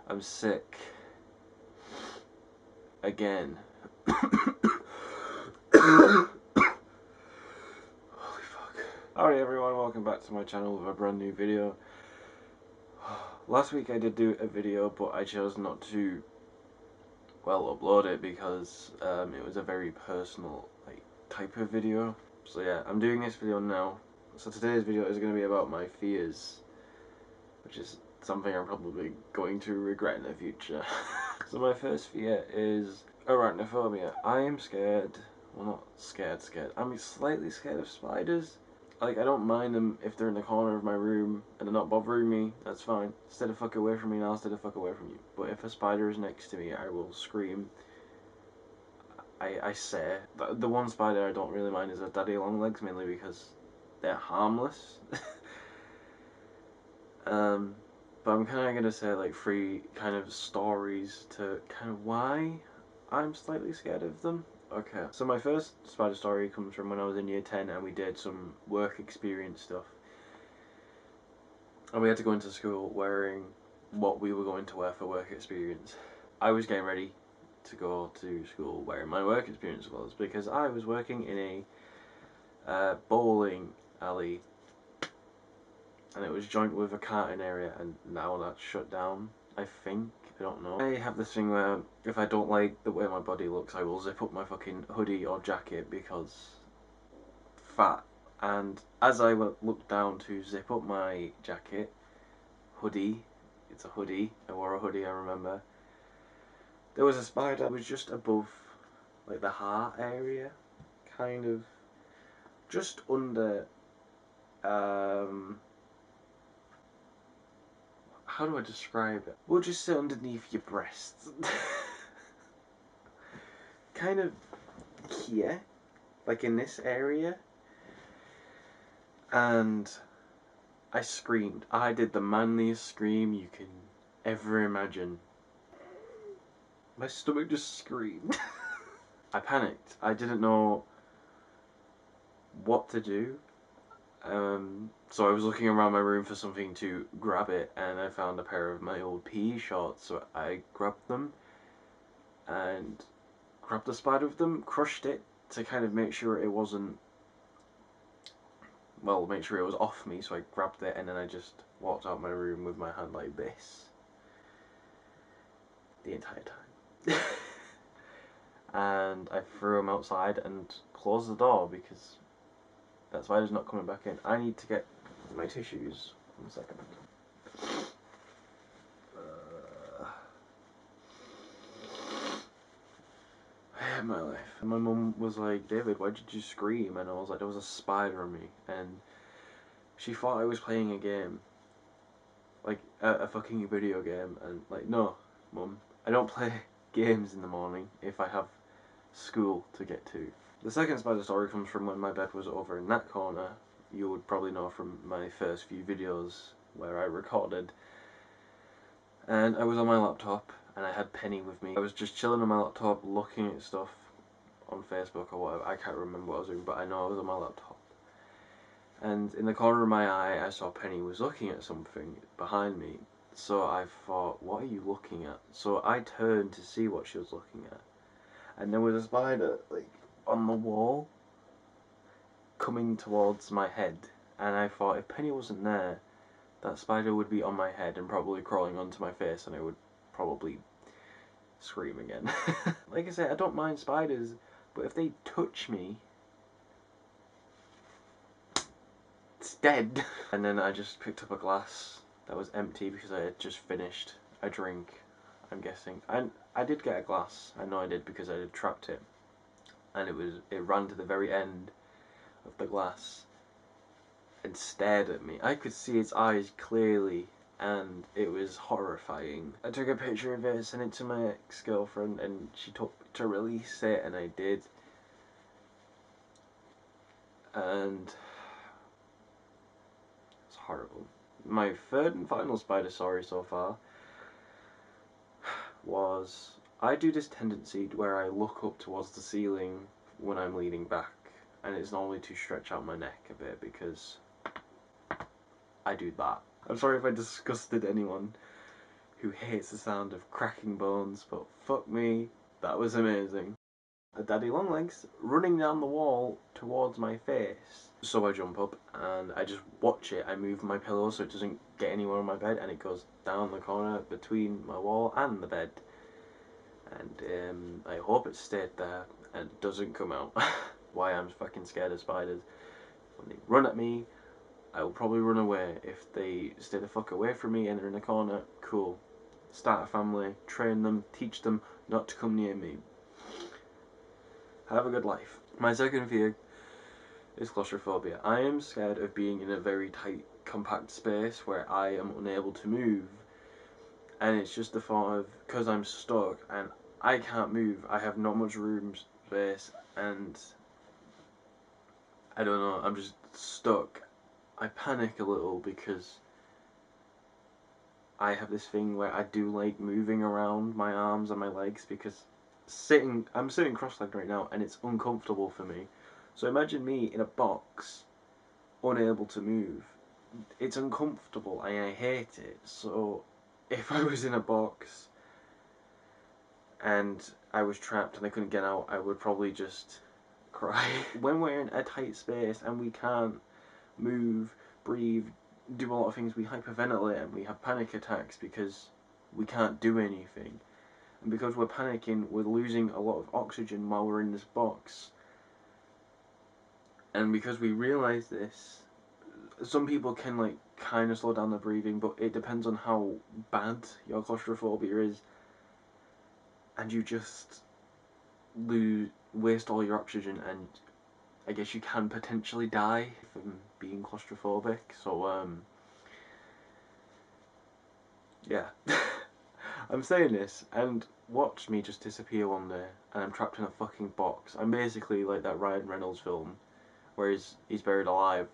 I'm sick. Again. Holy fuck. Alright everyone, welcome back to my channel with a brand new video. Last week I did do a video, but I chose not to, well, upload it because it was a very personal type of video. So yeah, I'm doing this video now. So today's video is going to be about my fears, which is something I'm probably going to regret in the future. So my first fear is arachnophobia. I am scared, well not scared, I'm slightly scared of spiders. Like, I don't mind them if they're in the corner of my room and they're not bothering me, that's fine. Stay the fuck away from me now, stay the fuck away from you. But if a spider is next to me, I will scream. I say, the one spider I don't really mind is a daddy long legs, mainly because they're harmless. But I'm kind of going to say like 3 kind of stories to kind of why I'm slightly scared of them. Okay, so my first spider story comes from when I was in year 10 and we did some work experience stuff. And we had to go into school wearing what we were going to wear for work experience. I was getting ready to go to school wearing my work experience clothes because I was working in a bowling alley. And it was joint with a karting area, and now that's shut down, I think. I don't know. I have this thing where if I don't like the way my body looks, I will zip up my fucking hoodie or jacket because fat. And as I looked down to zip up my jacket, hoodie, it's a hoodie, I wore a hoodie, I remember, there was a spider that was just above like the heart area, kind of just under how do I describe it? We'll just sit underneath your breasts. Kind of here, like in this area. And I screamed. I did the manliest scream you can ever imagine. My stomach just screamed. I panicked. I didn't know what to do. So I was looking around my room for something to grab it, and I found a pair of my old PE shorts, so I grabbed them and grabbed the spider with them, crushed it to kind of make sure it wasn't, well, make sure it was off me, so I grabbed it and then I just walked out my room with my hand like this the entire time. And I threw him outside and closed the door because that spider's not coming back in. I need to get my tissues. 1 second. I hate my life. And my mum was like, David, why did you scream? And I was like, there was a spider on me. And she thought I was playing a game. Like, a fucking video game. And like, no, Mum, I don't play games in the morning if I have school to get to. The second spider story comes from when my bed was over in that corner. You would probably know from my first few videos where I recorded. And I was on my laptop and I had Penny with me. I was just chilling on my laptop looking at stuff on Facebook or whatever. I can't remember what I was doing, but I know I was on my laptop. And in the corner of my eye I saw Penny was looking at something behind me. So I thought, what are you looking at? So I turned to see what she was looking at. And there was a spider, like, on the wall, coming towards my head. And I thought, if Penny wasn't there, that spider would be on my head and probably crawling onto my face, and I would probably scream again. Like I said, I don't mind spiders, but if they touch me, it's dead. And then I just picked up a glass that was empty because I had just finished a drink, I'm guessing. And I did get a glass, I know I did, because I had trapped it. And it ran to the very end of the glass and stared at me. I could see its eyes clearly and it was horrifying. I took a picture of it, sent it to my ex-girlfriend, and she told me to release it, and I did. And it's horrible. My third and final spider story so far was, I do this tendency where I look up towards the ceiling when I'm leaning back, and it's normally to stretch out my neck a bit because I do that. I'm sorry if I disgusted anyone who hates the sound of cracking bones, but fuck me, that was amazing. A daddy longlegs running down the wall towards my face. So I jump up and I just watch it. I move my pillow so it doesn't get anywhere on my bed, and it goes down the corner between my wall and the bed. And I hope it stayed there and doesn't come out. Why I'm fucking scared of spiders. When they run at me, I will probably run away. If they stay the fuck away from me and they're in a corner, cool. Start a family, train them, teach them not to come near me. Have a good life. My second fear is claustrophobia. I am scared of being in a very tight, compact space where I am unable to move. And it's just the thought of, because I'm stuck and I can't move, I have not much room space, and I don't know, I'm just stuck. I panic a little because I have this thing where I do like moving around my arms and my legs, because I'm sitting cross-legged right now and it's uncomfortable for me. So imagine me in a box, unable to move. It's uncomfortable and I hate it. So if I was in a box and I was trapped and I couldn't get out, I would probably just cry. When we're in a tight space and we can't move, breathe, do a lot of things, we hyperventilate and we have panic attacks because we can't do anything. And because we're panicking, we're losing a lot of oxygen while we're in this box. And because we realise this, some people can like kind of slow down their breathing, but it depends on how bad your claustrophobia is, and you just waste all your oxygen, and I guess you can potentially die from being claustrophobic. So yeah. I'm saying this, and watch me just disappear one day, and I'm trapped in a fucking box. I'm basically like that Ryan Reynolds film, where he's buried alive,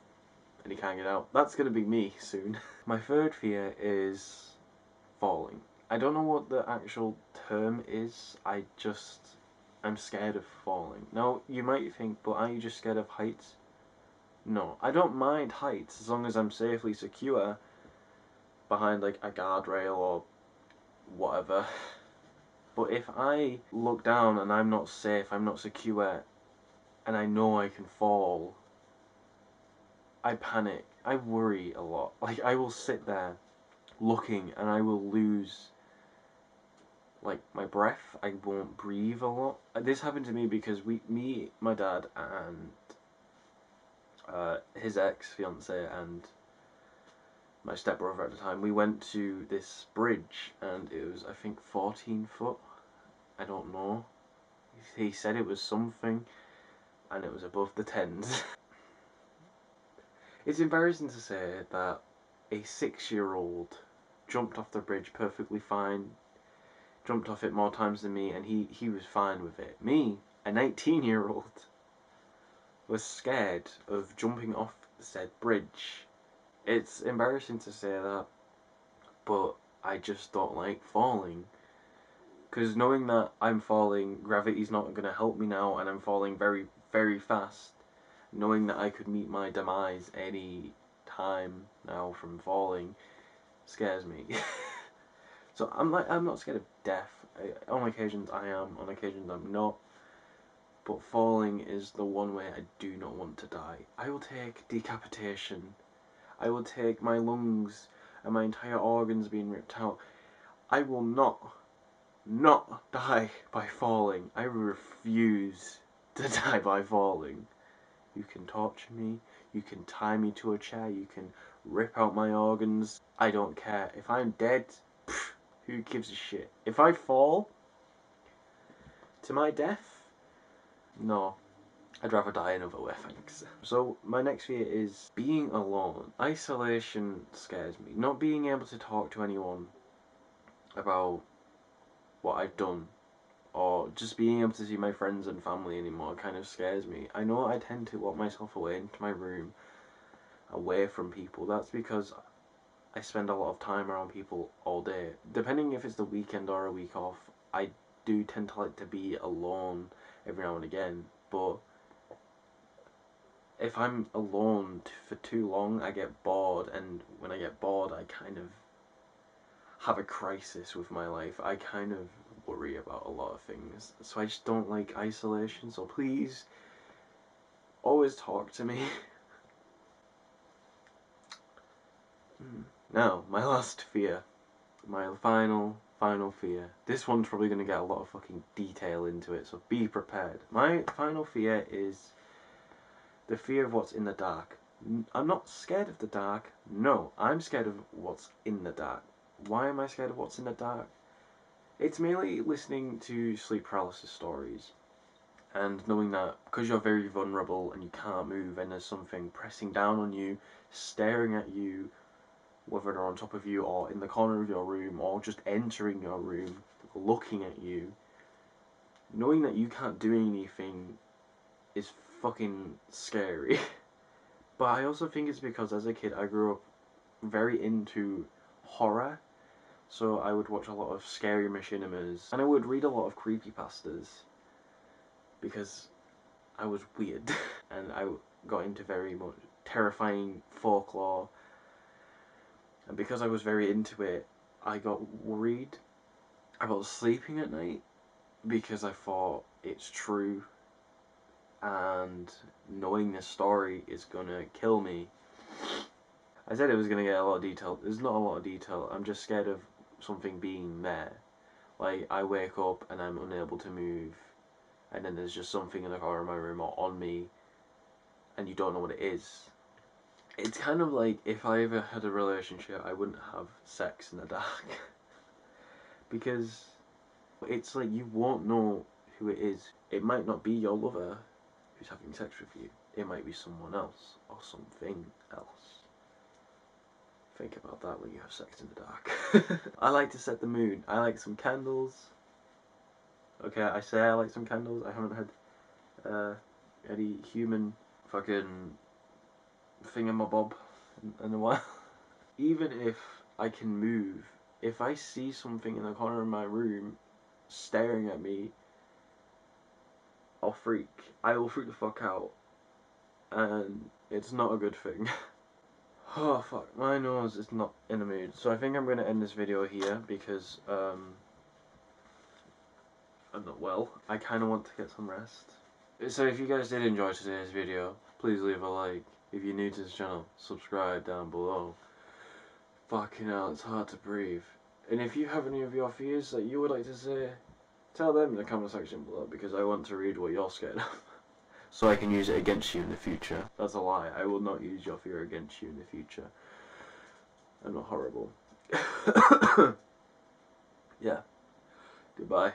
and he can't get out. That's gonna be me soon. My third fear is falling. I don't know what the actual term is, I'm scared of falling. Now, you might think, but aren't you just scared of heights? No, I don't mind heights as long as I'm safely secure behind like a guardrail or whatever. But if I look down and I'm not safe, I'm not secure, and I know I can fall, I panic. I worry a lot. Like, I will sit there looking and I will lose like my breath. I won't breathe a lot. This happened to me because me, my dad, and his ex-fiance and my stepbrother at the time, we went to this bridge and it was, I think, 14 foot. I don't know. He said it was something, and it was above the tens. It's embarrassing to say that a 6-year-old jumped off the bridge perfectly fine, jumped off it more times than me, and he was fine with it. Me, a 19-year-old, was scared of jumping off said bridge. It's embarrassing to say that, but I just don't like falling. Because knowing that I'm falling, gravity's not going to help me now, and I'm falling very, very fast, knowing that I could meet my demise any time now from falling, scares me. So I'm not scared of death. On occasions I am, on occasions I'm not. But falling is the one way I do not want to die. I will take decapitation. I will take my lungs and my entire organs being ripped out. I will not die by falling. I refuse to die by falling. You can torture me, you can tie me to a chair, you can rip out my organs. I don't care. If I'm dead, pff, who gives a shit? If I fall to my death, no. I'd rather die another way, thanks. So, my next fear is being alone. Isolation scares me. Not being able to talk to anyone about what I've done, or just being able to see my friends and family anymore kind of scares me. I know I tend to lock myself away into my room, away from people. That's because I spend a lot of time around people all day. Depending if it's the weekend or a week off, I do tend to like to be alone every now and again, but if I'm alone for too long, I get bored, and when I get bored, I kind of have a crisis with my life. I kind of worry about a lot of things. So I just don't like isolation. So please, always talk to me. Now, my last fear. My final fear. This one's probably going to get a lot of fucking detail into it, so be prepared. My final fear is the fear of what's in the dark. I'm not scared of the dark. No, I'm scared of what's in the dark. Why am I scared of what's in the dark? It's mainly listening to sleep paralysis stories and knowing that because you're very vulnerable and you can't move and there's something pressing down on you, staring at you, whether they're on top of you or in the corner of your room or just entering your room, looking at you, knowing that you can't do anything is fucking scary. But I also think it's because as a kid I grew up very into horror. So I would watch a lot of scary machinimas and I would read a lot of creepypastas because I was weird and I got into very much terrifying folklore, and because I was very into it I got worried about sleeping at night because I thought it's true and knowing this story is gonna kill me. I said it was gonna get a lot of detail. There's not a lot of detail. I'm just scared of something being there. Like, I wake up and I'm unable to move, and then there's just something in the corner of my room or on me, and you don't know what it is. It's kind of like if I ever had a relationship, I wouldn't have sex in the dark. Because it's like you won't know who it is. It might not be your lover who's having sex with you. It might be someone else or something else. Think about that when you have sex in the dark. I like to set the mood. I like some candles. Okay, I say I like some candles. I haven't had any human fucking thingamabob in a while. Even if I can move, if I see something in the corner of my room staring at me, I'll freak. I will freak the fuck out. And it's not a good thing. Oh fuck, my nose is not in the mood. So I think I'm going to end this video here because I'm not well. I kind of want to get some rest. So if you guys did enjoy today's video, please leave a like. If you're new to this channel, subscribe down below. Fucking hell, it's hard to breathe. And if you have any of your fears that you would like to say, tell them in the comment section below because I want to read what you're scared of. So I can use it against you in the future. That's a lie. I will not use your fear against you in the future. I'm not horrible. Yeah. Goodbye.